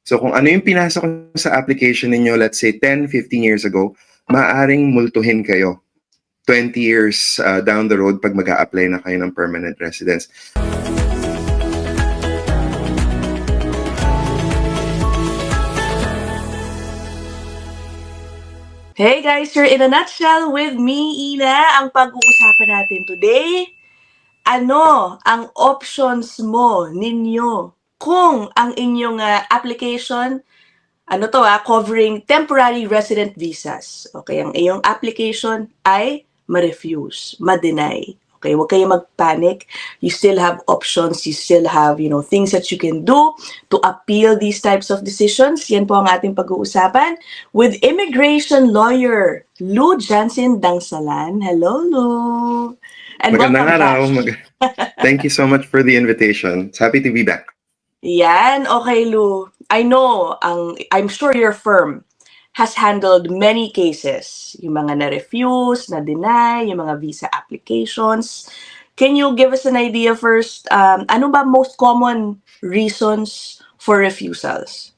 So kung ano yung pinasok sa application ninyo, let's say 10, 15 years ago, maaaring multuhin kayo 20 years down the road pag mag-a-apply na kayo ng permanent residence. Hey guys, you're in a nutshell with me, Ina. Ang pag-uusapan natin today, ano ang options mo ninyo kung ang inyong application, covering temporary resident visas. Okay, ang iyong application ay ma-refuse, ma-deny. Okay, huwag kayong mag-panic. You still have options. You still have, things that you can do to appeal these types of decisions. Yan po ang ating pag-uusapan with immigration lawyer Lou Jansen Dangsalan. Hello, Lou. And Magandang araw. welcome back. Thank you so much for the invitation. It's happy to be back. Yan, okay, Lou. I know, I'm sure your firm has handled many cases. Yung mga na-refuse, na-deny, yung mga visa applications. Can you give us an idea first? Ano ba most common reasons for refusals?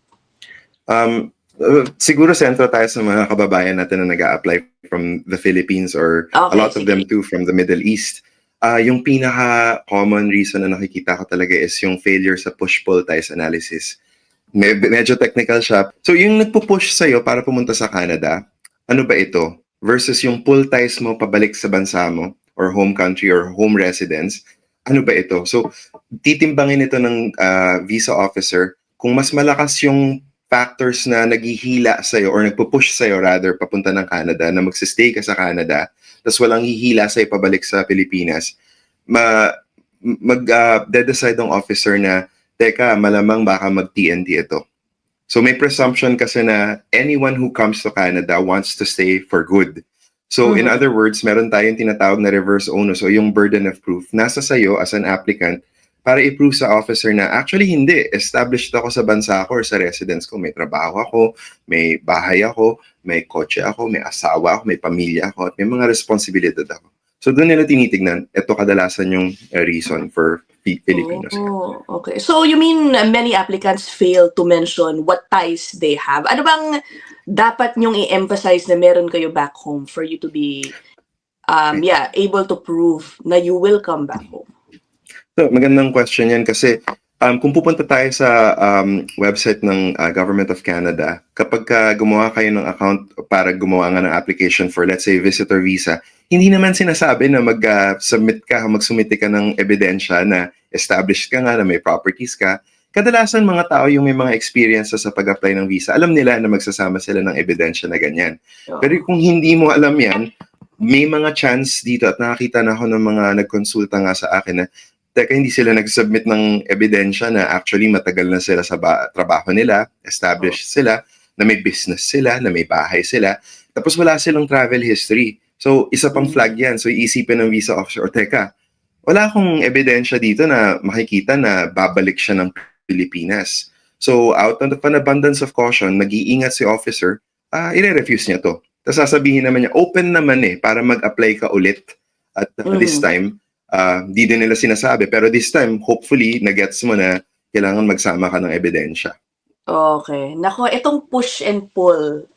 Siguro sentro tayo sa mga kababayan natin na nag-a-apply from the Philippines or a lot of them too from the Middle East. Yung pinaka-common reason na nakikita ko talaga is yung failure sa push-pull ties analysis. Medyo technical siya. So yung nagpo-push sa'yo para pumunta sa Canada, ano ba ito? Versus yung pull ties mo pabalik sa bansa mo or home country or home residence, ano ba ito? So titimbangin ito ng visa officer kung mas malakas yung factors na naghihila sa'yo or nagpo-push sa'yo rather papunta ng Canada na magsistay ka sa Canada tapos walang hihila sa'yo pabalik sa Pilipinas, mag-decide ang officer na teka, malamang baka mag-TNT ito. So may presumption kasi na anyone who comes to Canada wants to stay for good. So in other words, meron tayong tinatawag na reverse onus o yung burden of proof. Nasa sayo as an applicant para i-prove sa officer na actually hindi, established ako sa bansa ko or sa residence ko. May trabaho ako, may bahay ako, may kotse ako, may asawa ako, may pamilya ako, at may mga responsibilidad ako. So doon nila tinitignan, ito kadalasan yung reason for Filipinos. Oh, okay. So you mean many applicants fail to mention what ties they have? Ano bang dapat nyong i-emphasize na meron kayo back home for you to be able to prove na you will come back home? So, magandang question yan kasi kung pupunta tayo sa website ng Government of Canada, kapag gumawa kayo ng account para gumawa nga ng application for, let's say, visitor visa, hindi naman sinasabi na mag-submit ka, magsumite ka ng ebidensya na established ka nga, na may properties ka. Kadalasan mga tao yung may mga experience sa pag-apply ng visa, alam nila na magsasama sila ng ebidensya na ganyan. Pero kung hindi mo alam yan, may mga chance dito at nakakita na ako ng mga nagkonsulta nga sa akin na teka, hindi sila nag-submit ng ebidensya na actually matagal na sila sa trabaho nila, established sila, na may business sila, na may bahay sila, tapos wala silang travel history. So, isa pang flag yan. So, iisipin ng visa officer, teka, wala akong ebidensya dito na makikita na babalik siya ng Pilipinas. So, out of an abundance of caution, nag-iingat si officer, i-refuse niya to. Tapos sasabihin naman niya, open naman para mag-apply ka ulit. At this time, di din nila sinasabi. Pero this time, hopefully, na-gets mo na kailangan magsama ka ng ebidensya. Okay. Nako, itong push and pull,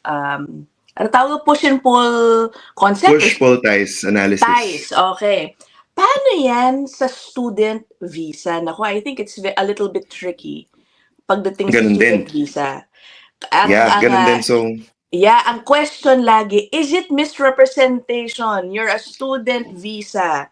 ano tawag push and pull concept? Push-pull ties analysis. Ties, okay. Paano yan sa student visa? Nako, I think it's a little bit tricky pagdating sa student visa. Ganun din. So, ang question lagi, is it misrepresentation? You're a student visa.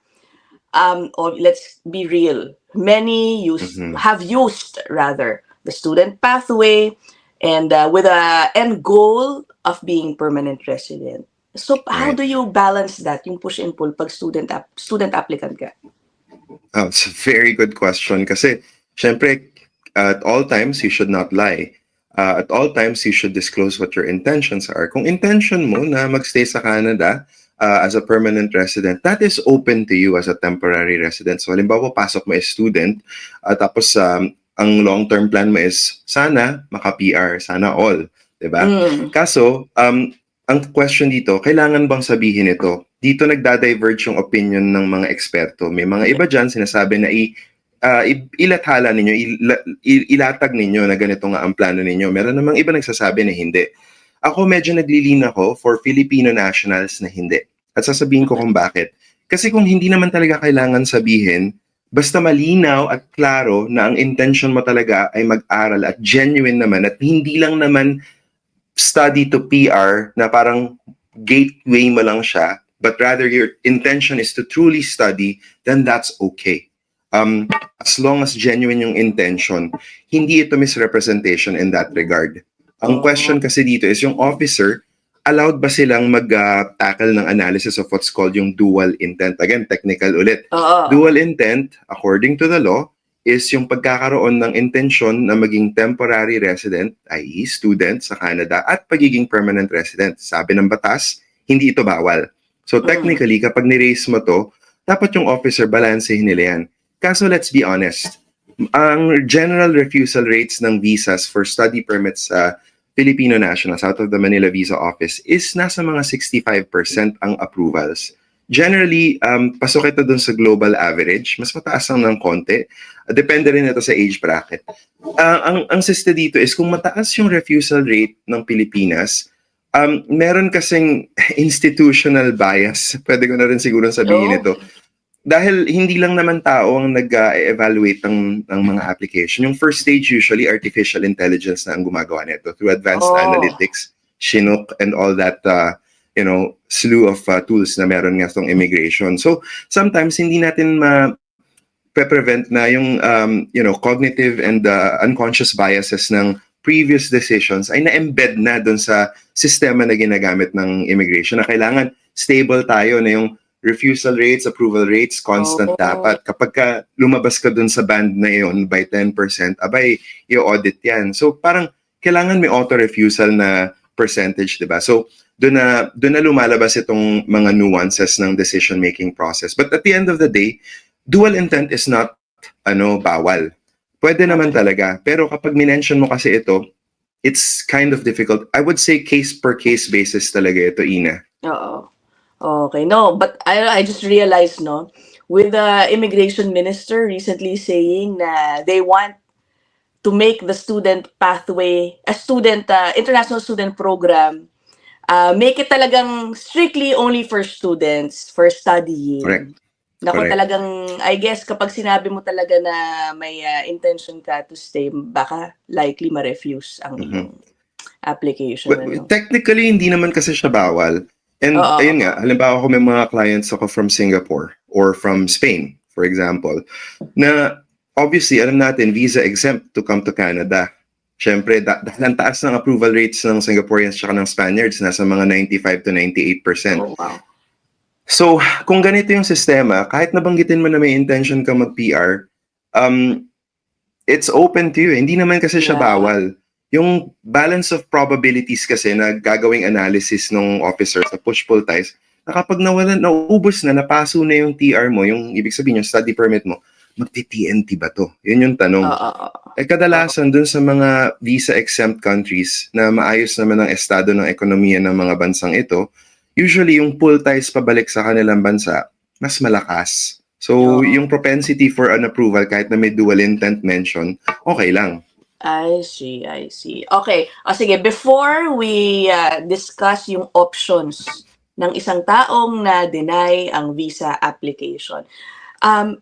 Or let's be real, many have used the student pathway and with a end goal of being permanent resident. So how do you balance that, yung push and pull pag student applicant ka? It's a very good question kasi syempre at all times you should not lie. At all times you should disclose what your intentions are. Kung intention mo na magstay sa Canada as a permanent resident, that is open to you as a temporary resident. So halimbawa, pasok mo as student, tapos ang long-term plan mo is sana maka-PR, sana all. Diba? Kaso, ang question dito, kailangan bang sabihin ito? Dito nagda-diverge yung opinion ng mga eksperto. May mga iba dyan sinasabi na ilathala ninyo, ilatag ninyo na ganito nga ang plano ninyo. Meron namang iba nagsasabi na hindi. Ako medyo naglilin ako for Filipino nationals na hindi. At sasabihin ko kung bakit. Kasi kung hindi naman talaga kailangan sabihin, basta malinaw at klaro na ang intention mo talaga ay mag-aral at genuine naman at hindi lang naman study to PR na parang gateway mo lang siya, but rather your intention is to truly study, then that's okay. As long as genuine yung intention, hindi ito misrepresentation in that regard. Ang question kasi dito is yung officer, allowed ba silang mag-tackle ng analysis of what's called yung dual intent? Again, technical ulit. Oo. Dual intent, according to the law, is yung pagkakaroon ng intensyon na maging temporary resident, i.e. student sa Canada, at pagiging permanent resident. Sabi ng batas, hindi ito bawal. So technically, kapag ni-raise mo to, dapat yung officer balansehin nila yan. Kaso let's be honest, ang general refusal rates ng visas for study permits sa Filipino nationals out of the Manila Visa Office is nasa mga 65% ang approvals. Generally, pasok ito dun sa global average. Mas mataas lang ng konti. Depende rin ito sa age bracket. Ang siste dito is kung mataas yung refusal rate ng Pilipinas, meron kasing institutional bias. Pwede ko na rin siguro sabihin ito. Dahil hindi lang naman tao ang nag-evaluate ng mga application. Yung first stage usually artificial intelligence na ang gumagawa nito through advanced analytics, Chinook, and all that slew of tools na meron nga itong immigration. So sometimes hindi natin prevent na yung cognitive and unconscious biases ng previous decisions ay na-embed na dun sa sistema na ginagamit ng immigration na kailangan stable tayo na yung refusal rates, approval rates, constant dapat. Kapag lumabas ka dun sa band na yun by 10%, abay, i-audit yan. So parang kailangan may auto-refusal na percentage, di ba? So doon na lumalabas itong mga nuances ng decision-making process. But at the end of the day, dual intent is not bawal. Pwede naman talaga. Pero kapag minention mo kasi ito, it's kind of difficult. I would say case-per-case basis talaga ito, Ina. Oo. Okay, no, but I just realized, no, with the immigration minister recently saying na they want to make the student pathway, international student program, make it talagang strictly only for students, for studying. Correct. Naku, Correct. talagang, I guess, kapag sinabi mo talaga na may intention ka to stay, baka likely ma-refuse ang iyong application. Well, technically, hindi naman kasi siya bawal. And ayun nga, halimbawa ko may mga clients ako from Singapore or from Spain, for example, na obviously, alam natin, visa exempt to come to Canada. Siyempre, dahil ang taas ng approval rates ng Singaporeans at ng Spaniards, nasa mga 95 to 98%. Oh, wow. So, kung ganito yung sistema, kahit nabanggitin mo na may intention ka mag-PR, it's open to you. Hindi naman kasi siya bawal. Yung balance of probabilities kasi na gagawing analysis ng officer sa push-pull ties, na kapag naubos na, napaso na yung TR mo, yung ibig sabihin yung study permit mo, magti-TNT ba to? Yun yung tanong. Kadalasan dun sa mga visa-exempt countries na maayos naman ang estado ng ekonomiya ng mga bansang ito, usually yung pull ties pabalik sa kanilang bansa, mas malakas. So, yung propensity for an approval kahit na may dual intent mention, okay lang. I see. Okay. Sige, before we discuss yung options ng isang taong na-deny ang visa application,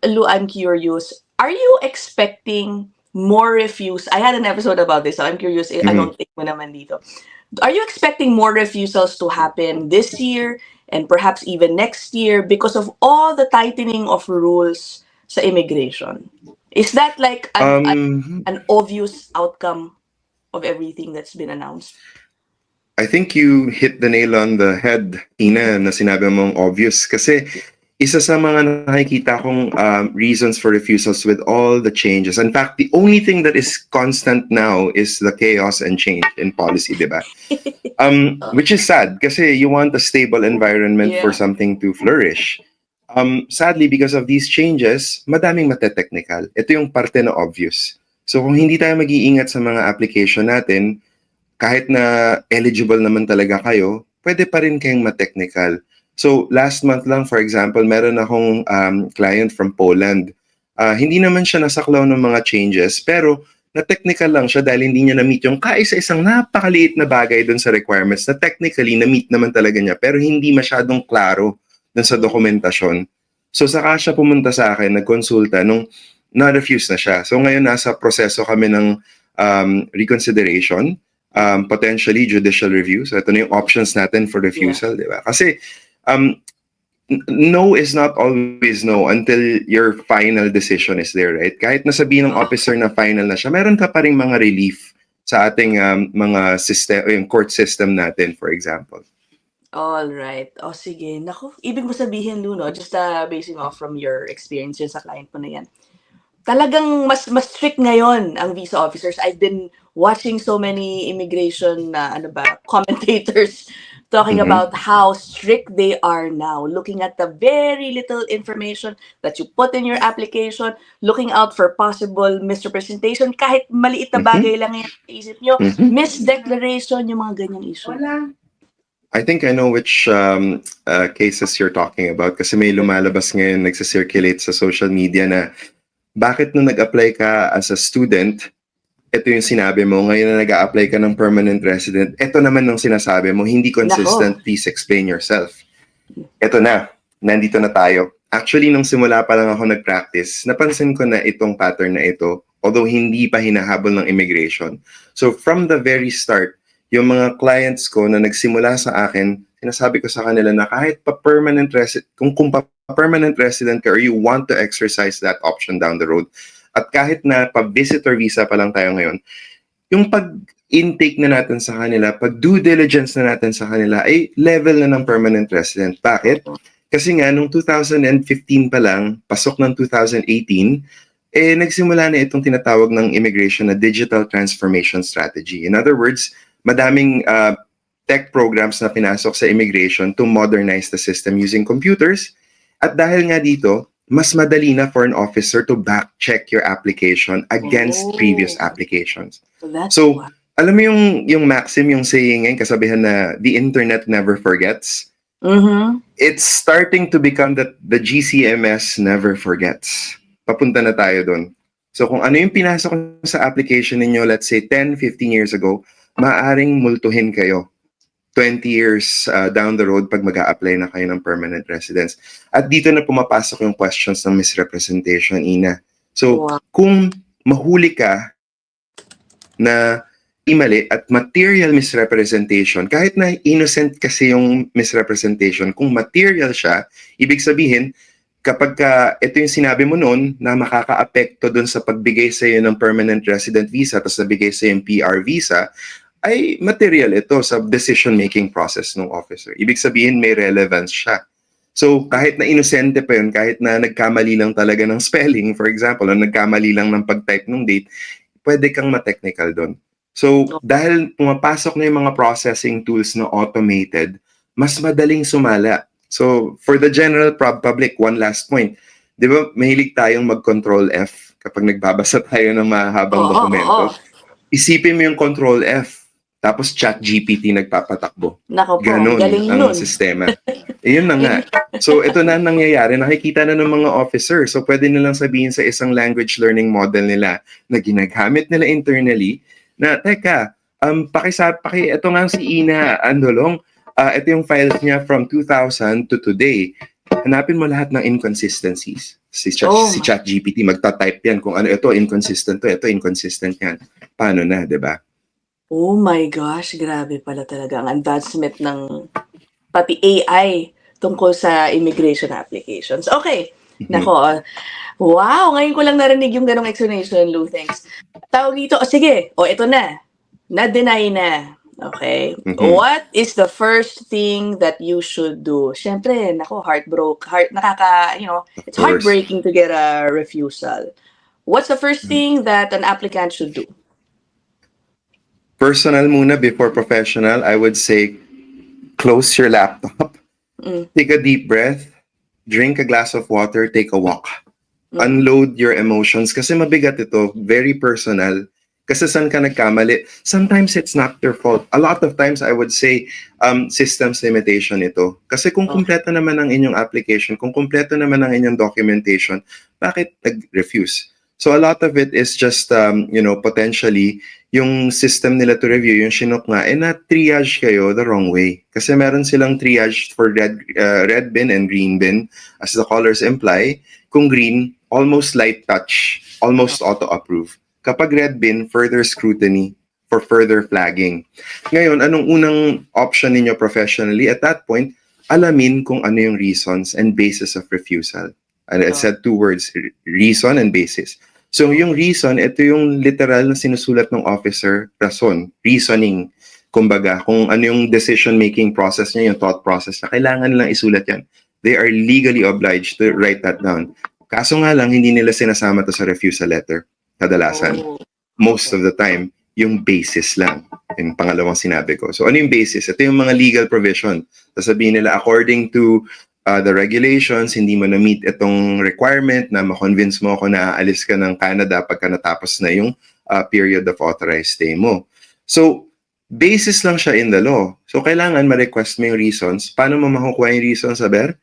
Lou, I'm curious, are you expecting more refuse? I had an episode about this, so I'm curious, anong take mo naman dito? Are you expecting more refusals to happen this year and perhaps even next year because of all the tightening of rules sa immigration? Is that like an obvious outcome of everything that's been announced? I think you hit the nail on the head, Ina, na sinabi mong obvious. Kasi isa sa mga nakikita kong reasons for refusals with all the changes. In fact, the only thing that is constant now is the chaos and change in policy, di ba? Which is sad kasi you want a stable environment for something to flourish. Sadly, because of these changes, madaming mate-technical. Ito yung parte na obvious. So kung hindi tayo mag-iingat sa mga application natin, kahit na eligible naman talaga kayo, pwede pa rin kayong ma-technical. So last month lang, for example, meron akong client from Poland Hindi naman siya nasaklaw ng mga changes, pero na-technical lang siya dahil hindi niya na-meet yung kaisa-isang napakaliit na bagay dun sa requirements na technically na-meet naman talaga niya pero hindi masyadong klaro dun sa dokumentasyon. So saka siya pumunta sa akin, nagkonsulta nung na-refuse na siya. So ngayon nasa proseso kami ng reconsideration, potentially judicial review. So ito na yung options natin for refusal, di ba? Kasi no is not always no until your final decision is there, right? Kahit nasabihin ng officer na final na siya, meron ka pa ring mga relief sa ating mga system, yung court system natin, for example. All right. O sige. Naku, ibig mo sabihin, Luno, just basing off from your experience yun sa client mo na yan, talagang mas strict ngayon ang visa officers. I've been watching so many immigration commentators talking about how strict they are now, looking at the very little information that you put in your application, looking out for possible misrepresentation, kahit maliit na bagay lang yan sa isip nyo, misdeclaration, yung mga ganyang issue. I think I know which cases you're talking about kasi may lumalabas ngayon, nagsisirculate sa social media na bakit nung nag-apply ka as a student, ito yung sinabi mo, ngayon na nag-a-apply ka ng permanent resident, ito naman nung sinasabi mo, hindi consistent, please explain yourself. Ito na, nandito na tayo. Actually, nung simula pa lang ako nag-practice, napansin ko na itong pattern na ito, although hindi pa hinahabol ng immigration. So from the very start, yung mga clients ko na nagsimula sa akin, sinasabi ko sa kanila na kahit pa permanent resident, kung permanent resident ka or you want to exercise that option down the road, at kahit na pa-visitor visa pa lang tayo ngayon, yung pag-intake na natin sa kanila, pag-due diligence na natin sa kanila, ay level na ng permanent resident. Bakit? Kasi nga, nung 2015 pa lang, pasok ng 2018, nagsimula na itong tinatawag ng immigration na digital transformation strategy. In other words, madaming tech programs na pinasok sa immigration to modernize the system using computers. At dahil nga dito, mas madali na for an officer to back-check your application against previous applications. So, alam mo yung maxim, yung saying, kasabihan na the internet never forgets? It's starting to become that the GCMS never forgets. Papunta na tayo doon. So, kung ano yung pinasok sa application ninyo, let's say 10, 15 years ago, maaaring multuhin kayo 20 years down the road pag mag-a-apply na kayo ng permanent residence. At dito na pumapasok yung questions ng misrepresentation, Ina. So, kung mahuli ka na mali at material misrepresentation, kahit na innocent kasi yung misrepresentation, kung material siya, ibig sabihin, kapag ito yung sinabi mo noon na makaka-apekto dun sa pagbigay sa iyo ng permanent resident visa tapos nabigay sa iyo yung PR visa, ay material ito sa decision-making process ng officer. Ibig sabihin, may relevance siya. So, kahit na inosente pa yun, kahit na nagkamali lang talaga ng spelling, for example, o nagkamali lang ng pag-type ng date, pwede kang ma-technical doon. So, dahil pumapasok na yung mga processing tools na automated, mas madaling sumala. So, for the general public, one last point. Di ba, mahilig tayong mag-control F kapag nagbabasa tayo ng mahabang dokumento. Isipin mo yung control F. Tapos ChatGPT nagpapatakbo. Nako po, ganun galing ang nun. sistema. Yun na nga. So ito na ang nangyayari. Nakikita na ng mga officer. So pwede nilang sabihin sa isang language learning model nila na ginagamit nila internally na, teka, ito nga si Ina Andolong, ito yung files niya from 2000 to today. Hanapin mo lahat ng inconsistencies. Si ChatGPT, magta-type yan kung ano ito, inconsistent to, ito inconsistent yan. Paano na, di ba? Oh my gosh, grabe pala talaga ang advancement ng pati AI tungkol sa immigration applications. Okay. Nako. Wow, ngayon ko lang narinig yung ganong explanation, Lou. Thanks. Tawag dito, sige, ito na. Na-deny na. Okay. What is the first thing that you should do? Siyempre, nako, it's heartbreaking to get a refusal. What's the first thing that an applicant should do? Personal muna before professional, I would say close your laptop, take a deep breath, drink a glass of water, take a walk. Unload your emotions kasi mabigat ito, very personal. Kasi saan ka nagkamali? Sometimes it's not their fault. A lot of times, I would say, systems limitation ito. Kasi kung Okay. kumpleto naman ang inyong application, kung kumpleto naman ang inyong documentation, bakit nag-refuse? So a lot of it is just, potentially, yung system nila to review, yung Chinook nga, na-triage kayo the wrong way. Kasi meron silang triage for red bin and green bin, as the colors imply. Kung green, almost light touch, almost auto-approve. Kapag red bin, further scrutiny for further flagging. Ngayon, anong unang option ninyo professionally? At that point, alamin kung ano yung reasons and basis of refusal. And I said 2 words, reason and basis. So yung reason, ito yung literal na sinusulat ng officer, rason, reasoning. Kumbaga, kung ano yung decision-making process niya, yung thought process na kailangan lang isulat yan. They are legally obliged to write that down. Kaso nga lang, hindi nila sinasama to sa refusal letter. Kadalasan. Oh. Most of the time, yung basis lang. Yung pangalawang sinabi ko. So ano yung basis? Ito yung mga legal provision. Sasabihin nila, according to the regulations, hindi mo na-meet itong requirement na ma-convince mo ako na aalis ka ng Canada pagka natapos na yung period of authorized stay mo. So, basis lang siya in the law. So, kailangan ma-request mo yung reasons. Paano mo makukuha yung reasons, Saber?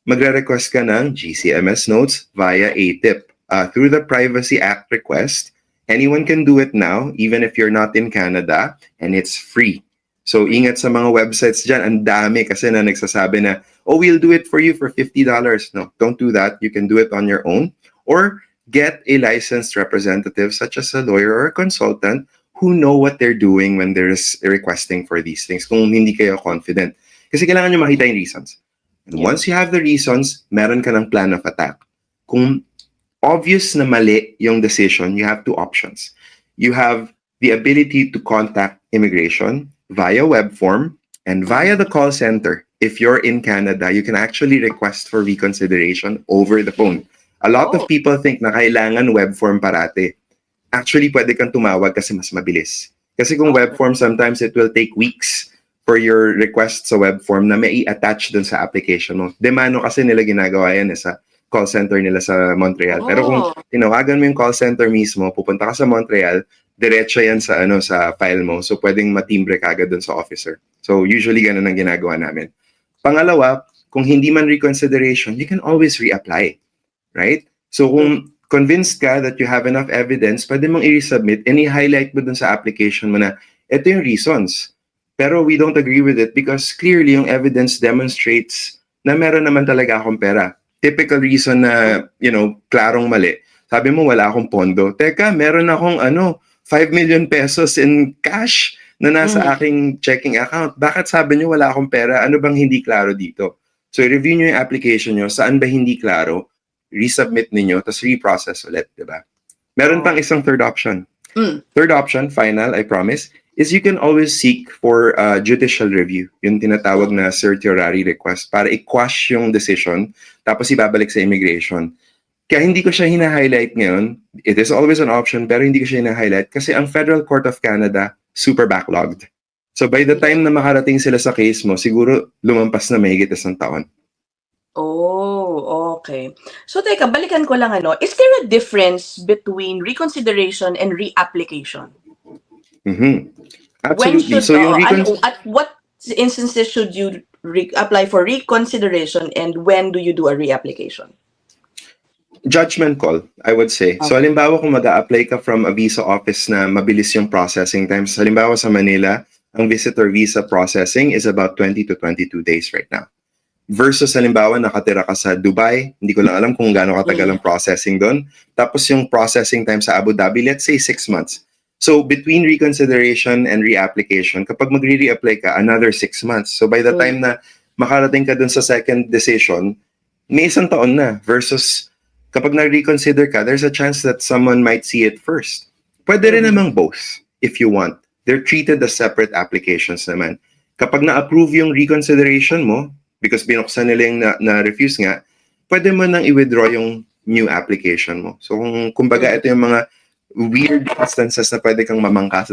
Magre-request ka ng GCMS notes via ATIP. Through the Privacy Act request, anyone can do it now, even if you're not in Canada, and it's free. So, ingat sa mga websites dyan. Ang dami kasi na nagsasabi na, oh, we'll do it for you for $50. No, don't do that. You can do it on your own. Or get a licensed representative, such as a lawyer or a consultant, who know what they're doing when they're requesting for these things, kung hindi kayo confident. Kasi kailangan nyo makita yung reasons. And once you have the reasons, meron ka ng plan of attack. Kung obvious na mali yung decision, you have 2 options. You have the ability to contact immigration via web form and via the call center. If you're in Canada, you can actually request for reconsideration over the phone. A lot of people think na kailangan web form parate. Actually, pwede kang tumawag kasi mas mabilis. Kasi kung web form, sometimes it will take weeks for your request sa web form na may i-attach dun sa application mo. Demano kasi nila ginagawa yan sa call center nila sa Montreal. Pero kung tinawagan mo yung call center mismo, pupunta ka sa Montreal, diretso yan sa sa file mo. So pwedeng matimbre ka agad dun sa officer. So usually ganun ang ginagawa namin. Pangalawa, kung hindi man reconsideration, you can always reapply, right? So kung convinced ka that you have enough evidence, pwede mong i-resubmit and i-highlight mo dun sa application mo na ito yung reasons. Pero we don't agree with it because clearly yung evidence demonstrates na meron naman talaga akong pera. Typical reason na, klarong mali. Sabi mo, wala akong pondo. Teka, meron akong 5 million pesos in cash na nasa aking checking account. Bakit sabi niyo wala akong pera? Ano bang hindi klaro dito? So, i-review niyo yung application niyo. Saan ba hindi klaro? Resubmit niyo, tapos reprocess ulit, di ba? Meron pang isang third option. Third option, final, I promise, is you can always seek for judicial review, yung tinatawag na certiorari request para i-quash yung decision, tapos ibabalik sa immigration. Kaya hindi ko siya hina-highlight ngayon. It is always an option, pero hindi ko siya hina-highlight kasi ang Federal Court of Canada, super backlogged. So by the time na makarating sila sa case mo, siguro lumampas na mahigit 1 taon. Oh, okay. So teka, balikan ko lang is there a difference between reconsideration and reapplication? Absolutely. So yung at what instances should you apply for reconsideration and when do you do a reapplication? Judgment call, I would say. So halimbawa kung mag-a-apply ka from a visa office na mabilis yung processing times, halimbawa sa Manila, ang visitor visa processing is about 20 to 22 days right now. Versus halimbawa nakatira ka sa Dubai, hindi ko lang alam kung gaano katagal ang processing doon. Tapos yung processing time sa Abu Dhabi, let's say 6 months. So between reconsideration and reapplication, kapag magre-reapply ka, another 6 months. So by the time na makarating ka dun sa second decision, may 1 taon na. Versus kapag na-reconsider ka, there's a chance that someone might see it first. Pwede rin namang both, if you want. They're treated as separate applications naman. Kapag na-approve yung reconsideration mo, because binuksan nila yung na-refuse nga, pwede mo nang i-withdraw yung new application mo. So kumbaga ito yung mga weird instances na pwede kang mamangka sa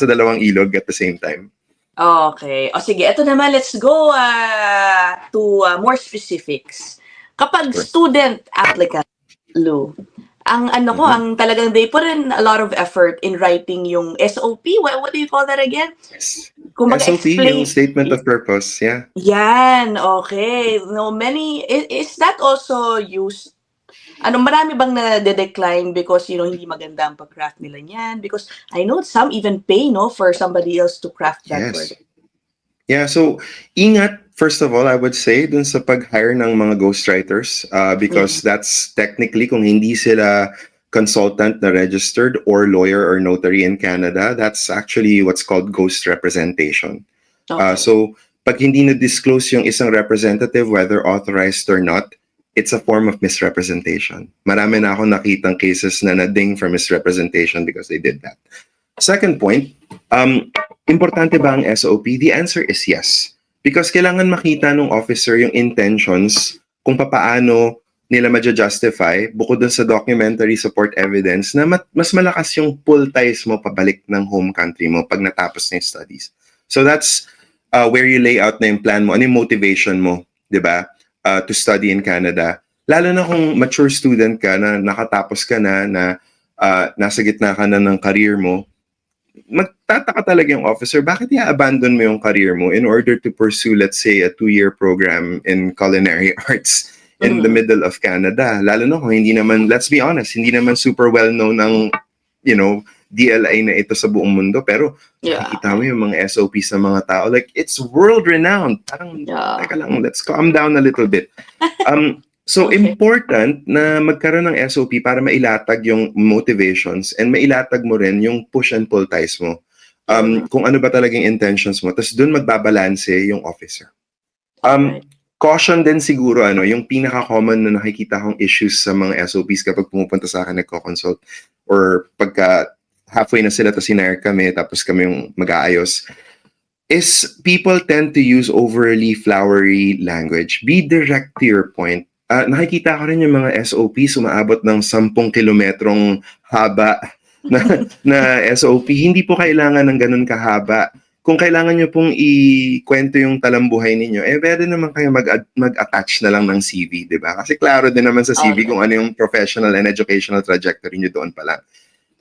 dalawang ilog at the same time. Okay. O sige, ito naman, let's go to more specifics. Kapag student applicant, Lou, Ang ano ko, Mhm. ang talagang they put in a lot of effort in writing yung SOP. What do you call that again? Yes. Kumbaga SOP, yung explain. statement of purpose, yeah. Yan, okay. No, many is that also used marami bang nade-decline because, hindi maganda ang pag-craft nila niyan? Because I know some even pay, no, for somebody else to craft that for Yes. them. Yeah, so ingat, first of all, I would say dun sa pag-hire ng mga ghostwriters because that's technically kung hindi sila consultant na registered or lawyer or notary in Canada, that's actually what's called ghost representation. Okay. So pag hindi na-disclose yung isang representative, whether authorized or not, it's a form of misrepresentation. Marami na akong nakitang cases na na-ding for misrepresentation because they did that. Second point, importante ba ang SOP? The answer is yes. Because kailangan makita ng officer yung intentions kung papaano nila ma-justify bukod dun sa documentary support evidence na mas malakas yung pull ties mo pabalik ng home country mo pag natapos na yung studies. So that's where you lay out na yung plan mo, ano yung motivation mo, di ba, to study in Canada. Lalo na kung mature student ka na nakatapos ka na nasa gitna ka na ng career mo, magtataka talaga yung officer, bakit i-abandon mo yung career mo in order to pursue, let's say, a 2-year program in culinary arts in the middle of Canada? Lalo na kung hindi naman, let's be honest, hindi naman super well-known ang, DLA na ito sa buong mundo. Pero Yeah. nakikita mo yung mga SOPs ng mga tao, like, it's world-renowned. Parang, Yeah. teka lang, let's calm down a little bit. So Okay. important na magkaroon ng SOP para mailatag yung motivations and mailatag mo rin yung push and pull ties mo. Kung ano ba talagang intentions mo. Tapos doon magbabalanse yung officer. Alright. Caution din siguro, yung pinaka-common na nakikita kong issues sa mga SOPs kapag pumupunta sa akin nagko-consult or pagka halfway na sila tapos sinire kami tapos kami yung mag-aayos is people tend to use overly flowery language. Be direct to your point. Nakikita ko rin yung mga SOPs umaabot ng 10 kilometrong haba na SOP. Hindi po kailangan ng ganun kahaba. Kung kailangan nyo pong ikwento yung talambuhay ninyo, pwede naman kayo mag-attach na lang ng CV, di ba? Kasi klaro din naman sa CV kung ano yung professional and educational trajectory nyo doon pa lang.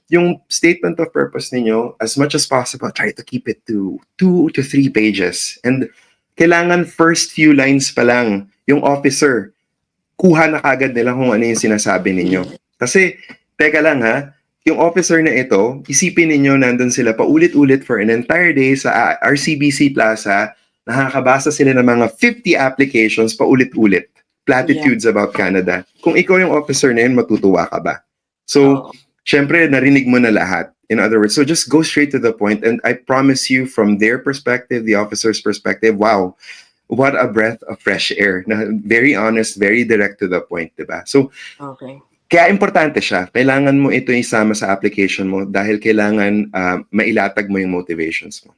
Yung statement of purpose ninyo, as much as possible, try to keep it to 2 to 3 pages. And kailangan first few lines pa lang, yung officer, kuha na kagad nila kung ano yung sinasabi ninyo. Kasi, teka lang ha, yung officer na ito, isipin ninyo nandun sila paulit-ulit for an entire day sa RCBC Plaza, nakakabasa sila ng mga 50 applications paulit-ulit, platitudes about Canada. Kung ikaw yung officer na yun, matutuwa ka ba? So, syempre, narinig mo na lahat. In other words, so just go straight to the point, and I promise you, from their perspective, the officer's perspective, wow, what a breath of fresh air. Na very honest, very direct to the point, diba? So, Okay. kaya importante siya. Kailangan mo ito isama sa application mo dahil kailangan mailatag mo yung motivations mo.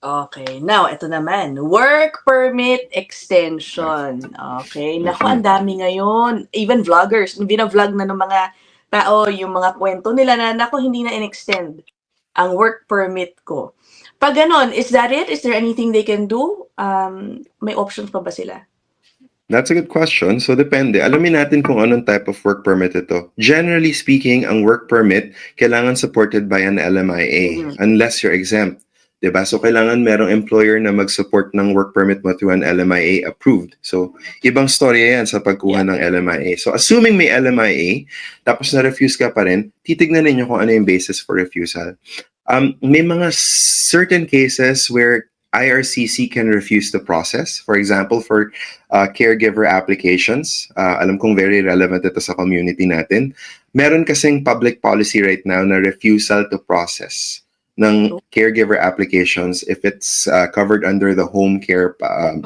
Okay. Now, ito naman. Work permit extension. Okay. Naku, ang dami ngayon. Even vloggers. Bina-vlog na ng mga tao yung mga kwento nila na, naku, hindi na in-extend ang work permit ko. Pag ganon, is that it? Is there anything they can do? May options pa ba sila? That's a good question. So, depende. Alamin natin kung anong type of work permit ito. Generally speaking, ang work permit kailangan supported by an LMIA unless you're exempt. Diba? So, kailangan merong employer na mag-support ng work permit mo through an LMIA approved. So, ibang storya yan sa pagkuha ng LMIA. So, assuming may LMIA, tapos na-refuse ka pa rin, titignan ninyo kung ano yung basis for refusal. May mga certain cases where IRCC can refuse the process. For example, for caregiver applications, alam kong very relevant ito sa community natin. Meron kasing public policy right now na refusal to process ng caregiver applications if it's covered under the home care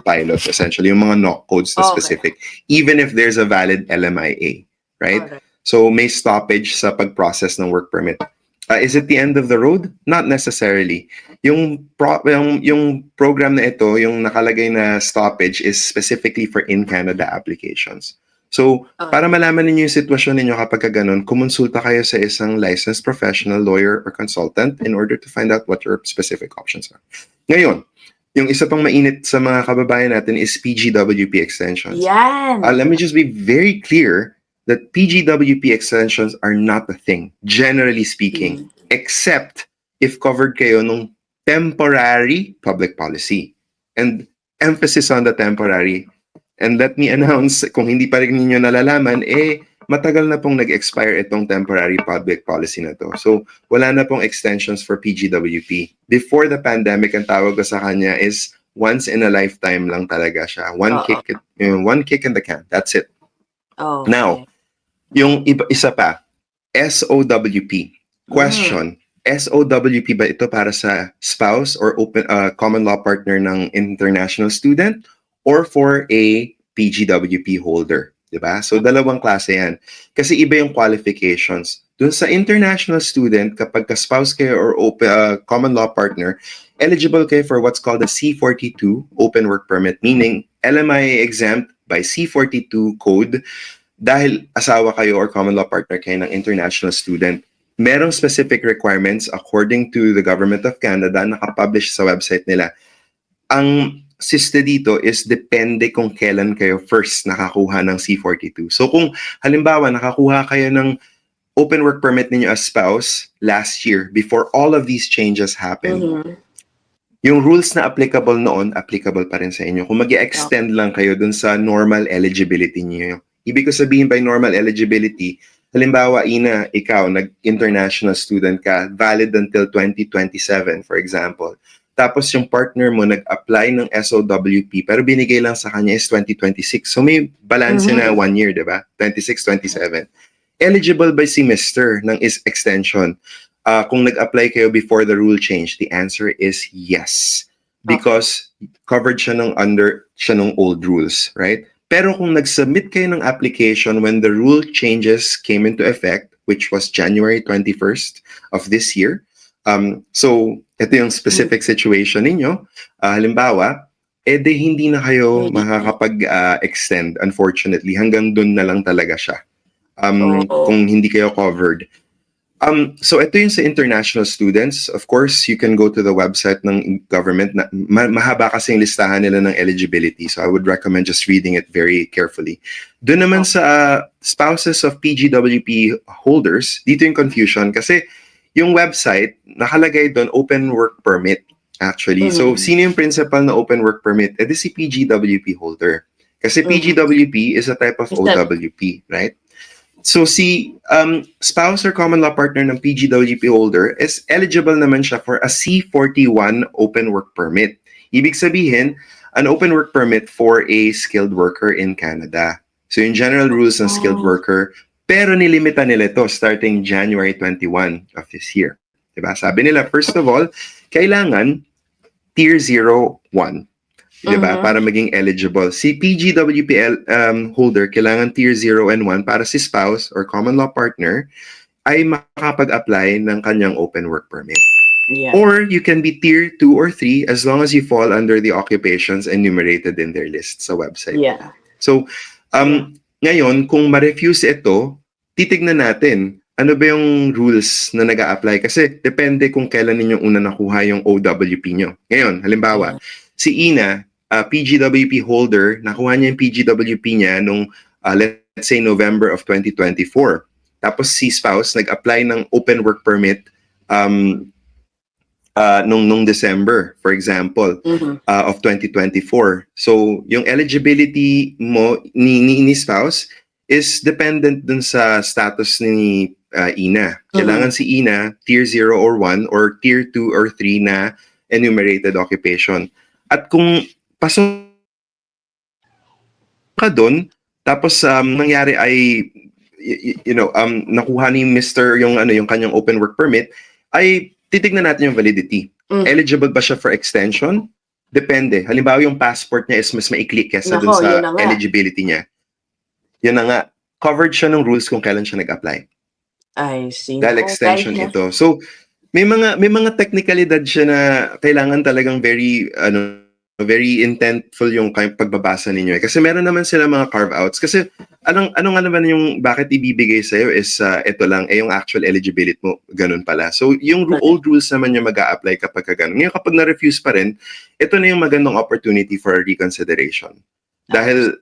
pilot, essentially, yung mga NOC codes na specific, even if there's a valid LMIA, right? So may stoppage sa pag-process ng work permit. Is it the end of the road? Not necessarily. Yung program na ito, yung nakalagay na stoppage is specifically for in-Canada applications. So, para malaman niyo yung sitwasyon ninyo kapag ganun, kumonsulta kayo sa isang licensed professional, lawyer, or consultant in order to find out what your specific options are. Ngayon, yung isa pang mainit sa mga kababayan natin is PGWP extensions. Yan! Let me just be very clear that PGWP extensions are not a thing, generally speaking, except if covered kayo nung temporary public policy. And emphasis on the temporary. And let me announce, kung hindi pa rin ninyo nalalaman, matagal na pong nag-expire itong temporary public policy na to. So, wala na pong extensions for PGWP. Before the pandemic, ang tawag ko sa kanya is once in a lifetime lang talaga siya. One kick in the can. That's it. Oh, Now, yung isa pa, SOWP. Question, SOWP ba ito para sa spouse or common law partner ng international student or for a PGWP holder? Diba? So, dalawang klase yan. Kasi iba yung qualifications. Dun sa international student, kapag ka-spouse kayo or common law partner, eligible kayo for what's called a C42 open work permit, meaning LMIA exempt by C42 code dahil asawa kayo or common law partner kayo ng international student. Merong specific requirements according to the Government of Canada, nakapublish sa website nila. Ang siste dito is depende kung kailan kayo first nakakuha ng C42. So kung halimbawa nakakuha kayo ng open work permit ninyo as spouse last year before all of these changes happened, yung rules na applicable noon, applicable pa rin sa inyo. Kung mag-extend lang kayo dun sa normal eligibility niyo. Ibig ko sabihin by normal eligibility, halimbawa, Ina, ikaw, nag-international student ka, valid until 2027, for example. Tapos yung partner mo nag-apply ng SOWP, pero binigay lang sa kanya is 2026. So may balance na 1 year, di ba? 26, 27. Eligible ba si Mr. ng extension? Kung nag-apply kayo before the rule change, the answer is yes. Because covered siya nung old rules, right? Pero kung nag-submit kayo ng application when the rule changes came into effect, which was January 21st of this year, so ito yung specific situation ninyo, halimbawa, hindi na kayo makakapag-extend, unfortunately. Hanggang dun na lang talaga siya. Kung hindi kayo covered. So ito yung sa international students. Of course, you can go to the website ng government. Mahaba kasing listahan nila ng eligibility. So I would recommend just reading it very carefully. Doon naman sa spouses of PGWP holders, dito yung confusion. Kasi yung website, nakalagay doon open work permit actually. So sino yung principal na open work permit? Edi si PGWP holder. Kasi PGWP is a type of OWP, right? So si spouse or common law partner ng PGWP holder is eligible naman siya for a C41 open work permit. Ibig sabihin, an open work permit for a skilled worker in Canada. So yung general rules ng skilled worker, pero nilimita nila ito starting January 21 of this year. Diba? Sabi nila, first of all, kailangan Tier 01. Diba? Para maging eligible. Si PGWP holder, kailangan Tier 0 and 1 para si spouse or common law partner ay makapag-apply ng kanyang open work permit. Yeah. Or you can be Tier 2 or 3 as long as you fall under the occupations enumerated in their list sa website. Yeah. So, ngayon, kung ma-refuse ito, titignan natin ano ba yung rules na nag-a-apply. Kasi depende kung kailan ninyong una nakuha yung OWP nyo. Ngayon, halimbawa, si Ina, PGWP holder, nakuha niya yung PGWP niya nung, let's say, November of 2024. Tapos si spouse, nag-apply ng open work permit nung December, for example, of 2024. So, yung eligibility mo ni spouse is dependent dun sa status ni Ina. Kailangan si Ina, Tier 0 or 1 or Tier 2 or 3 na enumerated occupation. At kung pasok ka doon, tapos nangyari ay nakuha ni Mr. yung kanyang open work permit, ay titignan natin yung validity. Eligible ba siya for extension? Depende. Halimbawa yung passport niya is mas maikli kesa dun sa eligibility niya. Yun na nga. Covered siya ng rules kung kailan siya nag-apply. I see. Dahil extension ito. So may mga technicalidad siya na kailangan talagang very intentful yung pagbabasa ninyo. Kasi meron naman sila mga carve-outs. Kasi ano nga naman yung bakit ibibigay sa'yo is ito lang, yung actual eligibility mo, ganun pala. So yung old rules naman yung mag-a-apply kapag ganun. Ngayon kapag na-refuse pa rin, ito na yung magandang opportunity for reconsideration. Dahil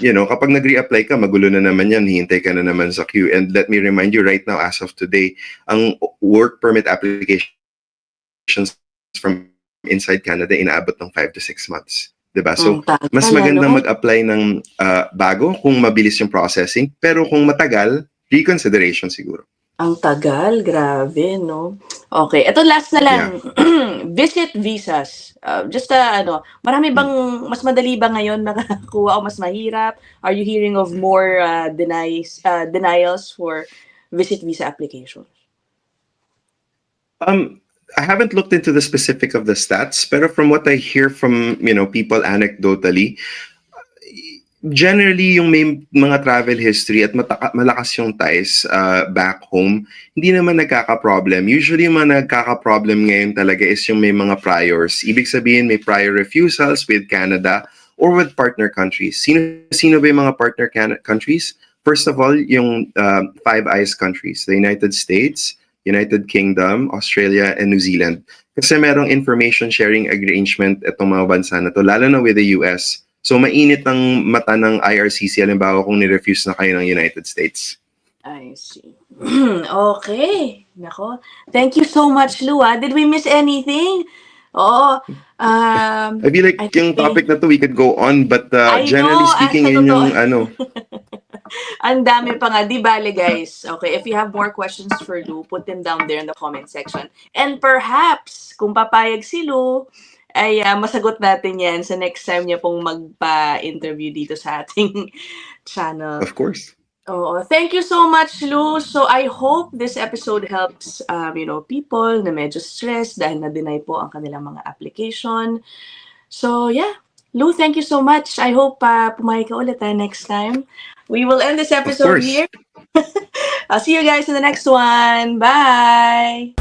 kapag nag-reapply ka, magulo na naman yan, hihintay ka na naman sa queue. And let me remind you right now, as of today, ang work permit applications from inside Canada, inaabot ng 5 to 6 months. Diba? So, Ang tagal, mas magandang ano? mag-apply ng bago kung mabilis yung processing. Pero kung matagal, reconsideration siguro. Ang tagal, grabe, no? Okay, ito last na lang. Visit visas. Marami bang, mas madali ba ngayon makakuha o mas mahirap? Are you hearing of more denials for visit visa applications? I haven't looked into the specific of the stats, pero from what I hear from, people anecdotally, generally yung may mga travel history at malakas yung ties back home, hindi naman nagkaka-problem. Usually yung mga nagkaka-problem ngayon talaga is yung may mga priors. Ibig sabihin may prior refusals with Canada or with partner countries. Sino ba yung mga partner countries? First of all, yung Five Eyes countries, the United States, United Kingdom, Australia, and New Zealand. Kasi merong information sharing arrangement itong mga bansa na to, lalo na with the US. So mainit ang mata ng IRCC, halimbawa kung ni-refuse na kayo ng United States. I see. Okay. Nako. Thank you so much, Lou. Did we miss anything? Oo. I feel like I yung think topic na to, we could go on, but I generally know, speaking, sa yun yung totoo. Ang dami pa nga. Di bale, guys. Okay, if you have more questions for Lou, put them down there in the comment section. And perhaps, kung papayag si Lou, ay masagot natin yan sa next time niya pong magpa-interview dito sa ating channel. Of course. Oo. Thank you so much, Lou. So I hope this episode helps, people na medyo stressed dahil na-deny po ang kanilang mga application. So yeah, Lou, thank you so much. I hope pumayag ka ulit next time. We will end this episode course. here. I'll see you guys in the next one. Bye!